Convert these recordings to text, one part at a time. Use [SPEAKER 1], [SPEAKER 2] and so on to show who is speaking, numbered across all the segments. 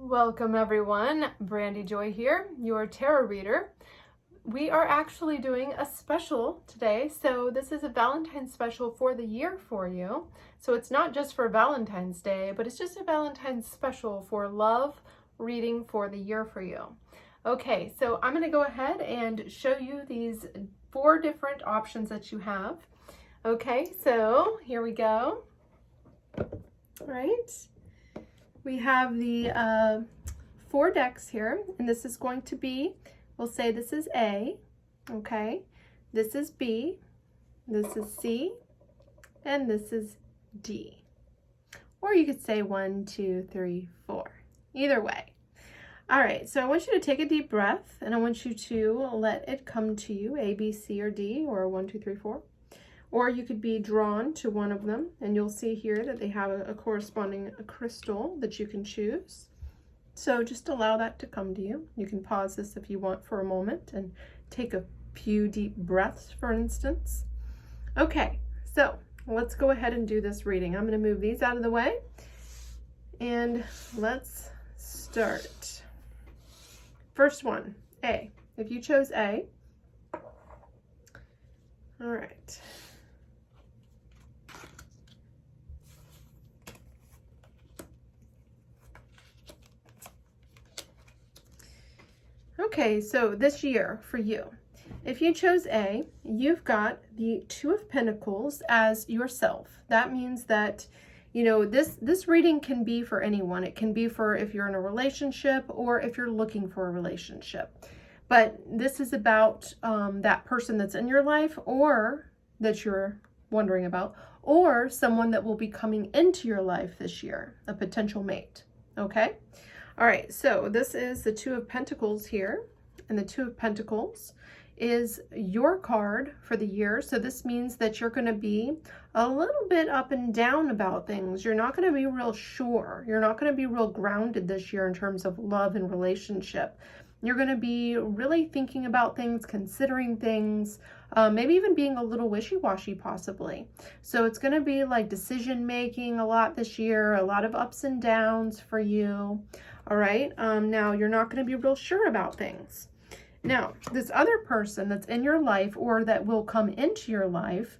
[SPEAKER 1] Welcome everyone, Brandy Joy here, your tarot reader. We are actually doing a special today, so this is a Valentine's special for the year for you. So it's not just for Valentine's Day, but it's just a Valentine's special for love reading for the year for you. Okay, so I'm going to go ahead and show you these 4 different options that you have. Okay, so here we go. All right. We have the 4 decks here, and this is going to be, we'll say this is A, okay? This is B, this is C, and this is D. Or you could say 1, 2, 3, 4. Either way. All right, so I want you to take a deep breath, and I want you to let it come to you, A, B, C, or D, or 1, 2, 3, 4. Or you could be drawn to one of them, and you'll see here that they have a corresponding crystal that you can choose. So just allow that to come to you. You can pause this if you want for a moment and take a few deep breaths, for instance. Okay, so let's go ahead and do this reading. I'm going to move these out of the way, and let's start. First one, A. If you chose A, all right. Okay, so this year for you, if you chose A, you've got the 2 of Pentacles as yourself. That means that, you know, this reading can be for anyone. It can be for if you're in a relationship or if you're looking for a relationship. But this is about that person that's in your life or that you're wondering about, or someone that will be coming into your life this year, a potential mate, okay? All right, so this is the 2 of Pentacles here, and the 2 of Pentacles is your card for the year. So this means that you're going to be a little bit up and down about things. You're not going to be real sure. You're not going to be real grounded this year in terms of love and relationship. You're going to be really thinking about things, considering things, maybe even being a little wishy-washy possibly. So it's going to be like decision making a lot this year, a lot of ups and downs for you. All right. Now you're not going to be real sure about things. Now, this other person that's in your life or that will come into your life,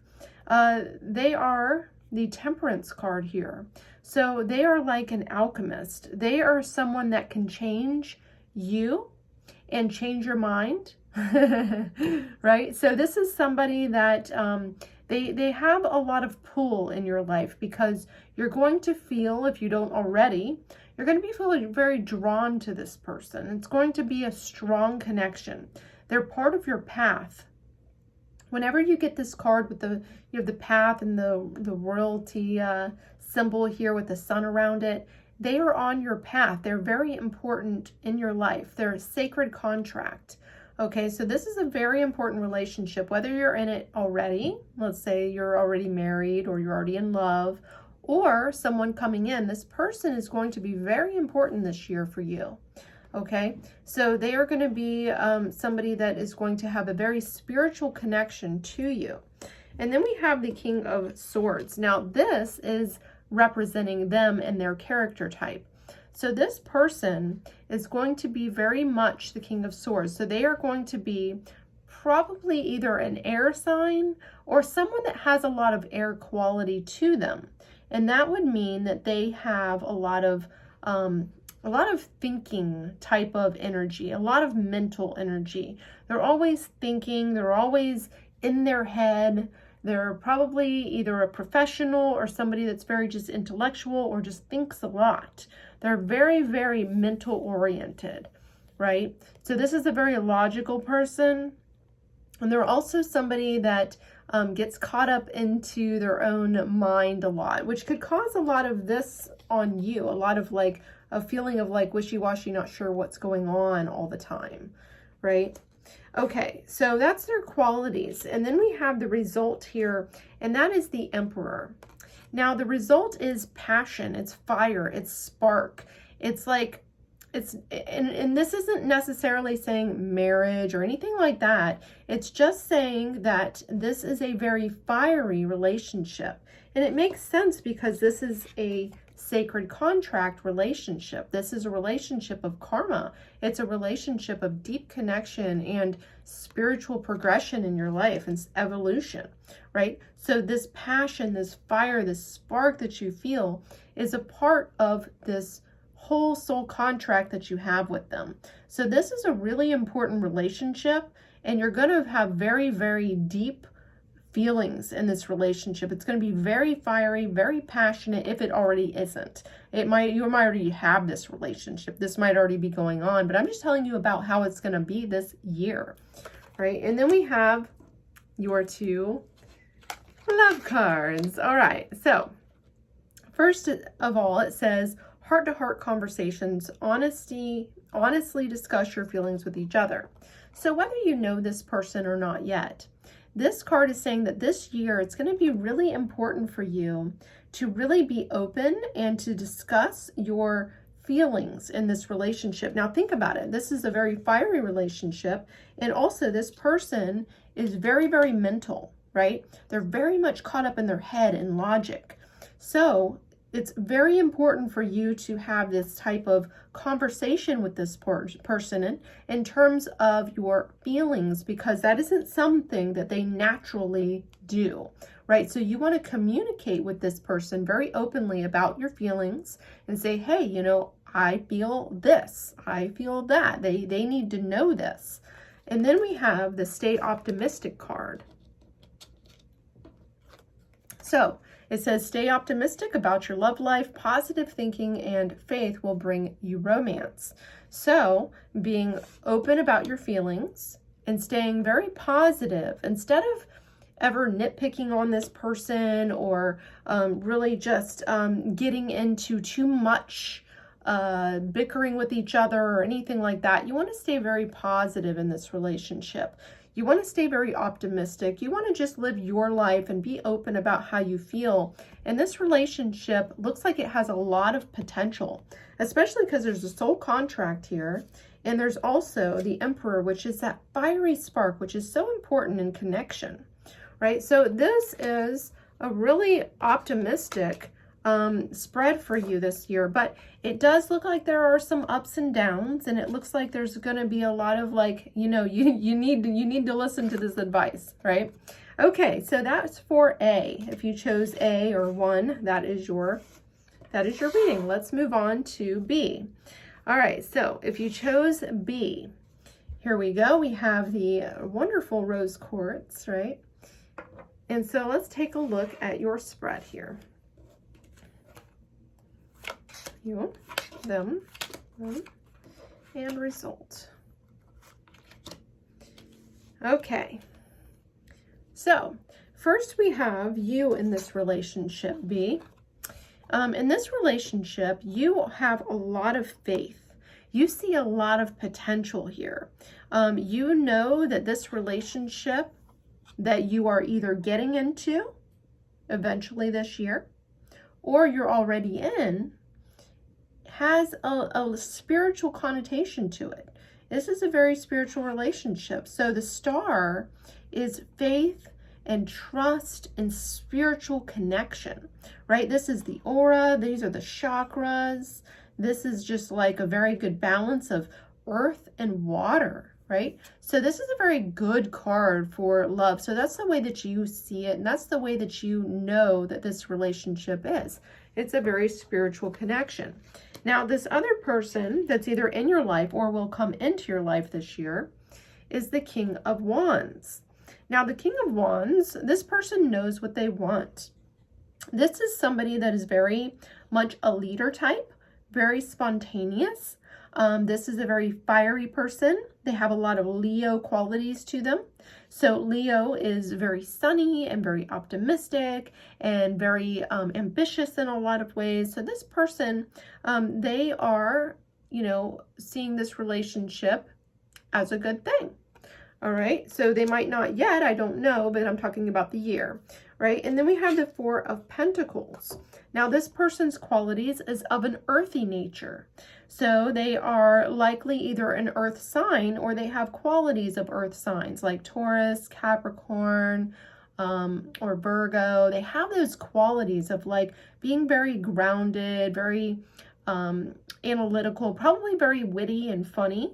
[SPEAKER 1] they are the Temperance card here. So they are like an alchemist. They are someone that can change you and change your mind, right? So this is somebody that they have a lot of pull in your life because you're going to feel, if you don't already, you're going to be feeling very drawn to this person. It's going to be a strong connection. They're part of your path. Whenever you get this card with the, you have the path and the royalty symbol here with the sun around it, they are on your path. They're very important in your life. They're a sacred contract. Okay, so this is a very important relationship, whether you're in it already, let's say you're already married or you're already in love, or someone coming in. This person is going to be very important this year for you. Okay, so they are going to be somebody that is going to have a very spiritual connection to you. And then we have the King of Swords. Now this is representing them and their character type. So this person is going to be very much the King of Swords. So they are going to be probably either an air sign or someone that has a lot of air quality to them. And that would mean that they have a lot of thinking type of energy, a lot of mental energy. They're always thinking, they're always in their head. They're probably either a professional or somebody that's very just intellectual or just thinks a lot. They're very, very mental oriented, right? So this is a very logical person. And they're also somebody that gets caught up into their own mind a lot, which could cause a lot of this on you, a lot of like a feeling of like wishy-washy, not sure what's going on all the time, right? Okay, so that's their qualities. And then we have the result here, and that is the Emperor. Now the result is passion, it's fire, it's spark. It's like, and this isn't necessarily saying marriage or anything like that. It's just saying that this is a very fiery relationship. And it makes sense because this is a sacred contract relationship. This is a relationship of karma. It's a relationship of deep connection and spiritual progression in your life and evolution, right? So this passion, this fire, this spark that you feel is a part of this whole soul contract that you have with them. So this is a really important relationship, and you're going to have very, very deep feelings in this relationship. It's going to be very fiery, very passionate if it already isn't. You might already have this relationship. This might already be going on, but I'm just telling you about how it's going to be this year, right? And then we have your 2 love cards. All right. So first of all, it says heart-to-heart conversations, honestly discuss your feelings with each other. So whether you know this person or not yet, this card is saying that this year it's going to be really important for you to really be open and to discuss your feelings in this relationship. Now think about it. This is a very fiery relationship, and also this person is very, very mental, right? They're very much caught up in their head and logic. So it's very important for you to have this type of conversation with this person in terms of your feelings, because that isn't something that they naturally do, right? So you want to communicate with this person very openly about your feelings and say, hey, you know, I feel this, I feel that. They need to know this. And then we have the Stay Optimistic card. So it says, stay optimistic about your love life. Positive thinking and faith will bring you romance. So being open about your feelings and staying very positive instead of ever nitpicking on this person or really just getting into too much bickering with each other or anything like that. You want to stay very positive in this relationship. You want to stay very optimistic. You want to just live your life and be open about how you feel. And this relationship looks like it has a lot of potential, especially because there's a soul contract here. And there's also the Emperor, which is that fiery spark, which is so important in connection, right? So this is a really optimistic spread for you this year, but it does look like there are some ups and downs, and it looks like there's going to be a lot of, like, you know, you need to listen to this advice, right? Okay, so that's for A. If you chose A or 1, that is your reading. Let's move on to B. All right, so if you chose B, here we go. We have the wonderful rose quartz, right? And so let's take a look at your spread here. You, them, and result. Okay, so first we have you in this relationship, B. In this relationship, you have a lot of faith. You see a lot of potential here. You know that this relationship that you are either getting into eventually this year, or you're already in, has a spiritual connotation to it. This is a very spiritual relationship. So the star is faith and trust and spiritual connection, right? This is the aura. These are the chakras. This is just like a very good balance of earth and water, right? So this is a very good card for love. So that's the way that you see it, and that's the way that you know that this relationship is. It's a very spiritual connection. Now, this other person that's either in your life or will come into your life this year is the King of Wands. Now, the King of Wands, this person knows what they want. This is somebody that is very much a leader type, very spontaneous. This is a very fiery person. They have a lot of Leo qualities to them. So Leo is very sunny and very optimistic and very ambitious in a lot of ways. So this person, they are, you know, seeing this relationship as a good thing. All right, so they might not yet, I don't know, but I'm talking about the year, right? And then we have the Four of Pentacles. Now, this person's qualities is of an earthy nature. So they are likely either an earth sign or they have qualities of earth signs like Taurus, Capricorn, or Virgo, they have those qualities of like being very grounded, very analytical, probably very witty and funny.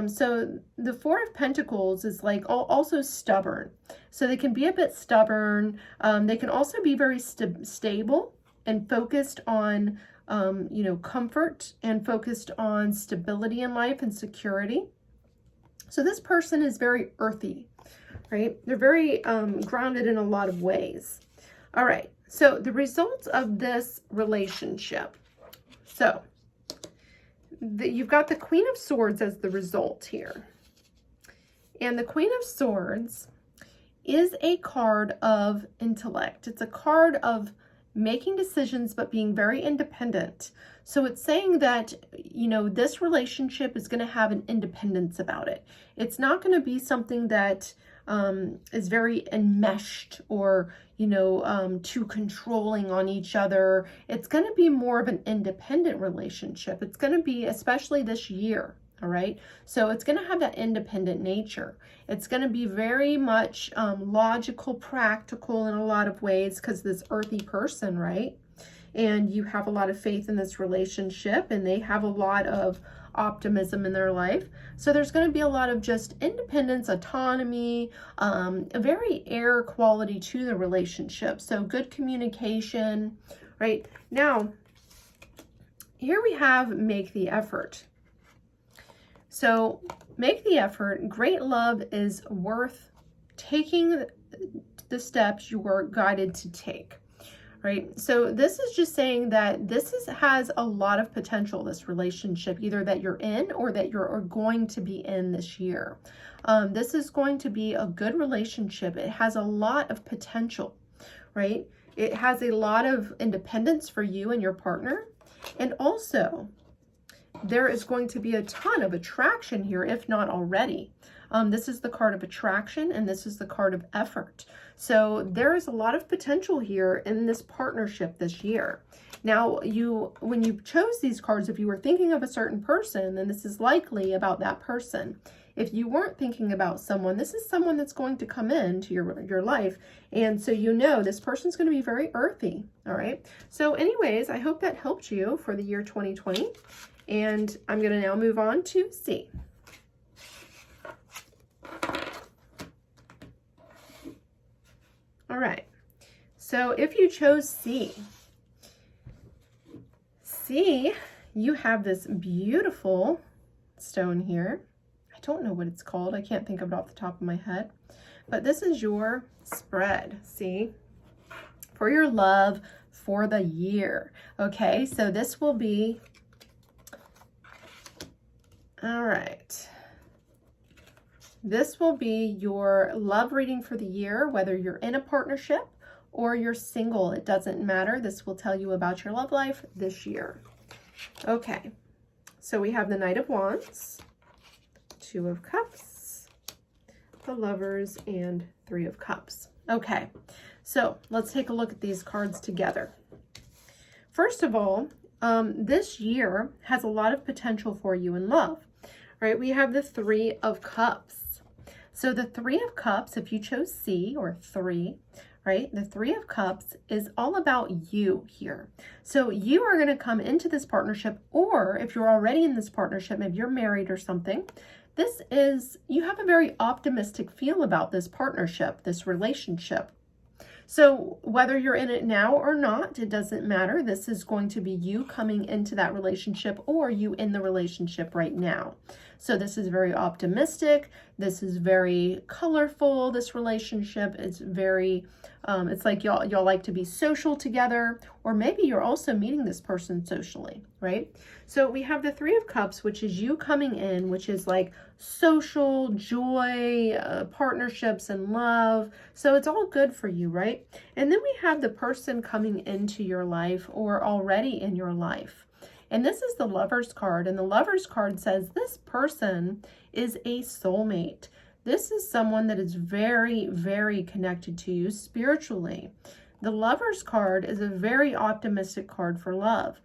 [SPEAKER 1] So the Four of Pentacles is like also stubborn. So they can be a bit stubborn. They can also be very stable and focused on, comfort and focused on stability in life and security. So this person is very earthy, right? They're very grounded in a lot of ways. All right. So the results of this relationship. So you've got the Queen of Swords as the result here. And the Queen of Swords is a card of intellect. It's a card of making decisions, but being very independent. So it's saying that, this relationship is going to have an independence about it. It's not going to be something that is very enmeshed or, too controlling on each other. It's going to be more of an independent relationship. It's going to be, especially this year. All right. So it's going to have that independent nature. It's going to be very much logical, practical in a lot of ways because this earthy person, right? And you have a lot of faith in this relationship and they have a lot of optimism in their life. So there's going to be a lot of just independence, autonomy, a very air quality to the relationship. So good communication, right? Now, here we have make the effort. So make the effort. Great love is worth taking the steps you were guided to take, right? So this is just saying that has a lot of potential, this relationship, either that you're in or that you're going to be in this year. This is going to be a good relationship. It has a lot of potential, right? It has a lot of independence for you and your partner. And also, there is going to be a ton of attraction here, if not already. This is the card of attraction, and this is the card of effort. So there is a lot of potential here in this partnership this year. Now, when you chose these cards, if you were thinking of a certain person, then this is likely about that person. If you weren't thinking about someone, this is someone that's going to come into your life. And so this person's going to be very earthy. All right. So anyways, I hope that helped you for the year 2020. And I'm going to now move on to C. All right. So if you chose C, you have this beautiful stone here. I don't know what it's called. I can't think of it off the top of my head. But this is your spread, see, for your love for the year. Okay, so this will be... All right. This will be your love reading for the year, whether you're in a partnership or you're single. It doesn't matter. This will tell you about your love life this year. Okay. So we have the Knight of Wands, Two of Cups, the Lovers, and Three of Cups. Okay. So let's take a look at these cards together. First of all, this year has a lot of potential for you in love. Right, we have the Three of Cups. So the Three of Cups, if you chose C or 3, right, the Three of Cups is all about you here. So you are going to come into this partnership, or if you're already in this partnership, maybe you're married or something, you have a very optimistic feel about this partnership, this relationship. So whether you're in it now or not, it doesn't matter. This is going to be you coming into that relationship or you in the relationship right now. So this is very optimistic. This is very colorful. This relationship is very, it's like y'all like to be social together, or maybe you're also meeting this person socially, right? So we have the Three of Cups, which is you coming in, which is like social, joy, partnerships and love. So it's all good for you, right? And then we have the person coming into your life or already in your life. And this is the Lover's card. And the Lover's card says this person is a soulmate. This is someone that is very, very connected to you spiritually. The Lover's card is a very optimistic card for love.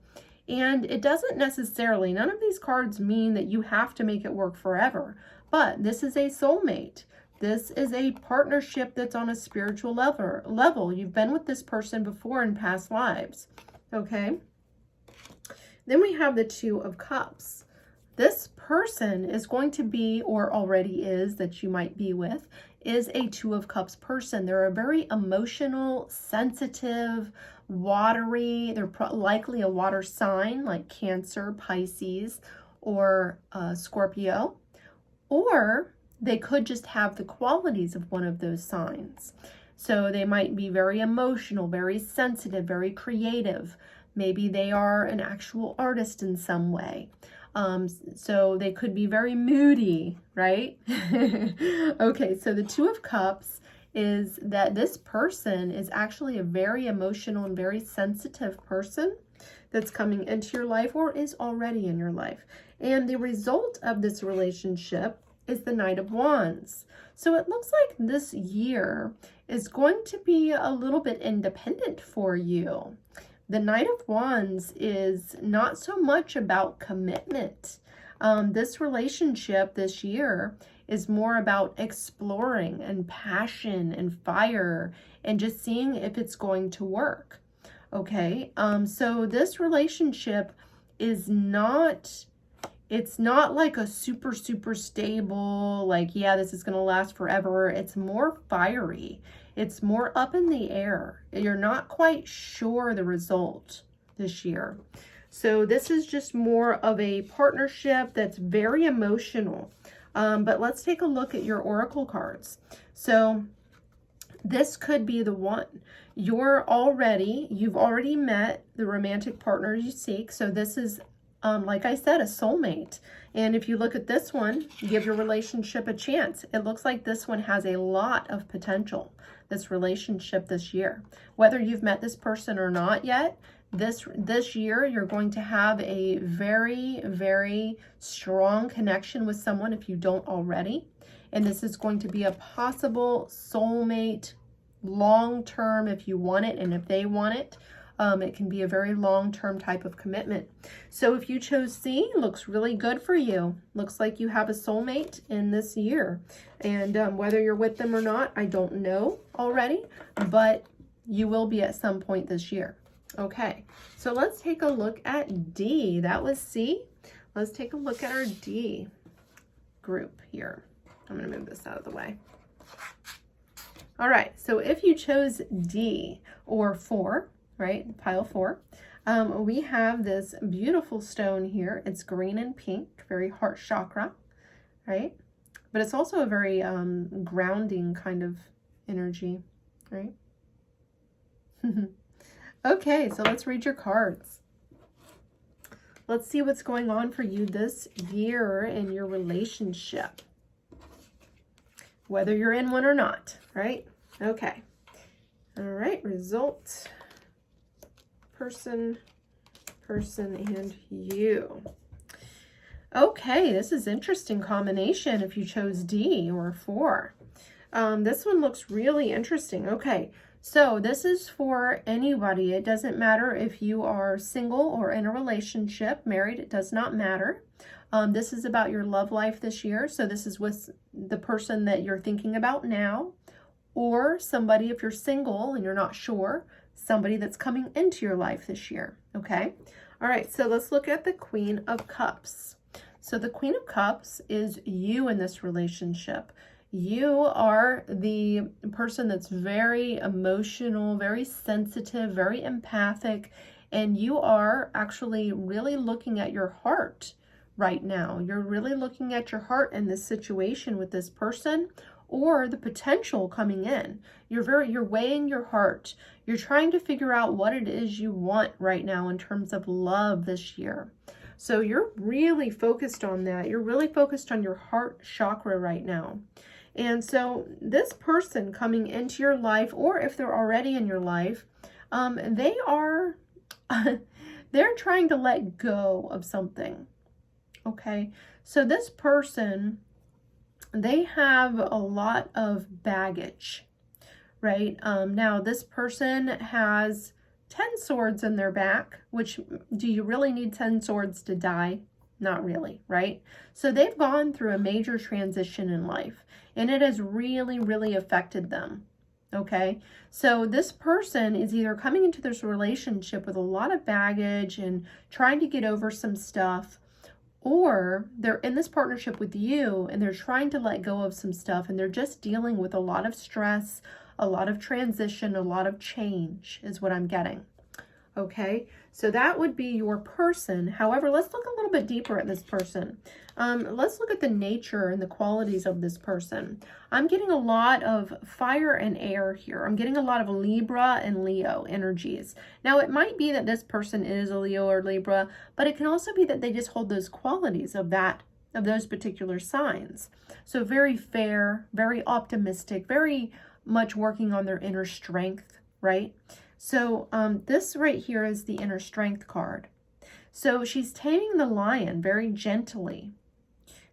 [SPEAKER 1] And it doesn't necessarily, none of these cards mean that you have to make it work forever. But this is a soulmate, This is a partnership that's on a spiritual level. You've been with this person before in past lives, okay? Then we have the Two of Cups. This person is going to be, or already is, that you might be with, is a Two of Cups person. They're a very emotional, sensitive, watery. They're likely a water sign like Cancer, Pisces, or Scorpio. Or they could just have the qualities of one of those signs. So they might be very emotional, very sensitive, very creative. Maybe they are an actual artist in some way. So they could be very moody, right? Okay, so the Two of Cups is that this person is actually a very emotional and very sensitive person that's coming into your life or is already in your life. And the result of this relationship is the Knight of Wands. So it looks like this year is going to be a little bit independent for you. The Knight of Wands is not so much about commitment. This relationship this year is more about exploring and passion and fire and just seeing if it's going to work. Okay, so this relationship is not, it's not like a super stable, like, yeah, this is going to last forever. It's more fiery. It's more up in the air. You're not quite sure the result this year. So this is just more of a partnership that's very emotional. But let's take a look at your oracle cards. So this could be the one. You've already met the romantic partner you seek. So this is, like I said, a soulmate. And if you look at this one, give your relationship a chance. It looks like this one has a lot of potential, this relationship this year. Whether you've met this person or not yet, this year you're going to have a very strong connection with someone if you don't already. And this is going to be a possible soulmate, long-term if you want it and if they want it. It can be a very long-term type of commitment. So if you chose C, looks really good for you. Looks like you have a soulmate in this year. And whether you're with them or not, I don't know already, but you will be at some point this year. Okay, so let's take a look at D. That was C. Let's take a look at our D group here. I'm going to move this out of the way. All right, so if you chose D or 4, right, pile 4, we have this beautiful stone here. It's green and pink, very heart chakra, right? But it's also a very grounding kind of energy, right? Okay, so let's read your cards. Let's see what's going on for you this year in your relationship, whether you're in one or not, right? Okay. All right, result, person, and you. Okay, this is interesting combination if you chose D or 4. This one looks really interesting. Okay, so this is for anybody. It doesn't matter if you are single or in a relationship, married, it does not matter. This is about your love life this year. So this is with the person that you're thinking about now, or somebody, if you're single and you're not sure, somebody that's coming into your life this year, okay? All right, so let's look at the Queen of Cups. So the Queen of Cups is you in this relationship. You are the person that's very emotional, very sensitive, very empathic, and you are actually really looking at your heart right now. You're really looking at your heart in this situation with this person or the potential coming in. You're weighing your heart. You're trying to figure out what it is you want right now in terms of love this year. So you're really focused on that. You're really focused on your heart chakra right now. And so this person coming into your life, or if they're already in your life, they're trying to let go of something. Okay, so this person, they have a lot of baggage, right? Now this person has 10 swords in their back, which, do you really need 10 swords to die? Not really, right? So they've gone through a major transition in life, and it has really, really affected them. Okay, so this person is either coming into this relationship with a lot of baggage and trying to get over some stuff, or they're in this partnership with you and they're trying to let go of some stuff, and they're just dealing with a lot of stress, a lot of transition, a lot of change is what I'm getting. Okay, so that would be your person. However, let's look a little bit deeper at this person. Let's look at the nature and the qualities of this person. I'm getting a lot of fire and air here. I'm getting a lot of Libra and Leo energies. Now, it might be that this person is a Leo or Libra, but it can also be that they just hold those qualities of those particular signs. So very fair, very optimistic, very much working on their inner strength, right? So this right here is the inner strength card. So she's taming the lion very gently.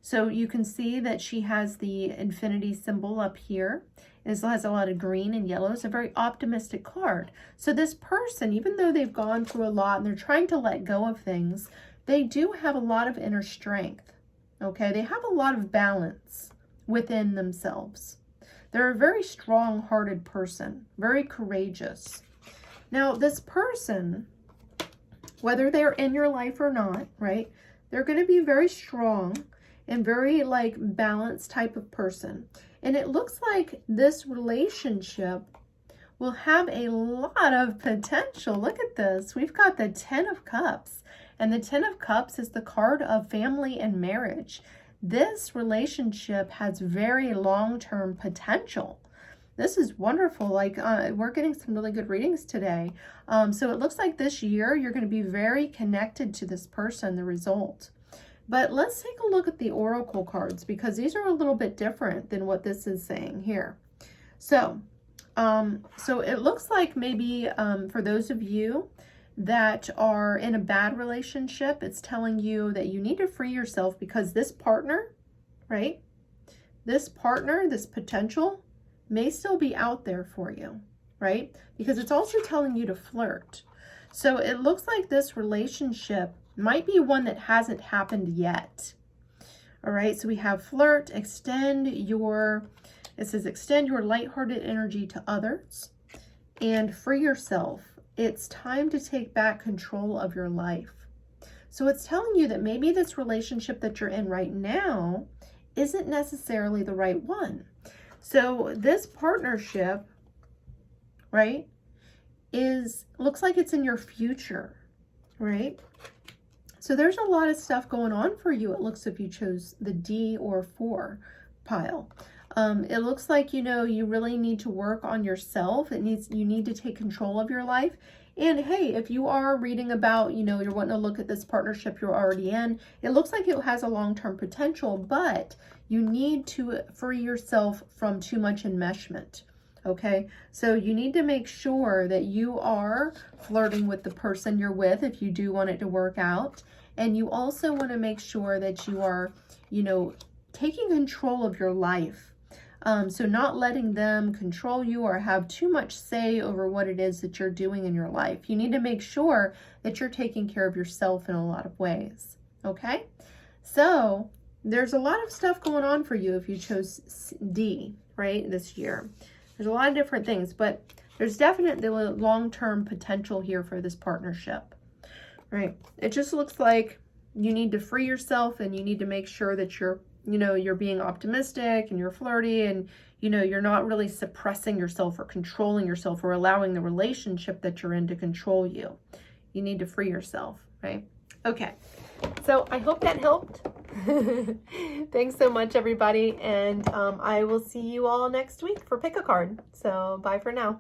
[SPEAKER 1] So you can see that she has the infinity symbol up here. It has a lot of green and yellow. It's a very optimistic card. So this person, even though they've gone through a lot and they're trying to let go of things, they do have a lot of inner strength. Okay, they have a lot of balance within themselves. They're a very strong-hearted person, very courageous. Now, this person, whether they're in your life or not, right, they're going to be very strong and very, like, balanced type of person. And it looks like this relationship will have a lot of potential. Look at this. We've got the 10 of Cups. And the 10 of Cups is the card of family and marriage. This relationship has very long-term potential. This is wonderful. Like, we're getting some really good readings today. So it looks like this year you're going to be very connected to this person, the result. But let's take a look at the oracle cards, because these are a little bit different than what this is saying here. So it looks like maybe for those of you that are in a bad relationship, it's telling you that you need to free yourself, because this partner, right? This partner, this potential, may still be out there for you, right? Because it's also telling you to flirt. So it looks like this relationship might be one that hasn't happened yet. All right, so we have flirt, it says extend your lighthearted energy to others and free yourself. It's time to take back control of your life. So it's telling you that maybe this relationship that you're in right now isn't necessarily the right one. So this partnership, right, looks like it's in your future, right? So there's a lot of stuff going on for you. It looks if you chose the D or 4 pile. It looks like, you really need to work on yourself. You need to take control of your life. And hey, if you are reading about, you're wanting to look at this partnership you're already in, it looks like it has a long-term potential, but you need to free yourself from too much enmeshment. Okay, so you need to make sure that you are flirting with the person you're with if you do want it to work out. And you also want to make sure that you are, taking control of your life. So not letting them control you or have too much say over what it is that you're doing in your life. You need to make sure that you're taking care of yourself in a lot of ways. Okay, so there's a lot of stuff going on for you if you chose D, right, this year. There's a lot of different things, but there's definitely long-term potential here for this partnership, right? It just looks like you need to free yourself, and you need to make sure that you're being optimistic and you're flirty, and, you're not really suppressing yourself or controlling yourself or allowing the relationship that you're in to control you. You need to free yourself, right? Okay, so I hope that helped. Thanks so much, everybody. And I will see you all next week for Pick a Card. So bye for now.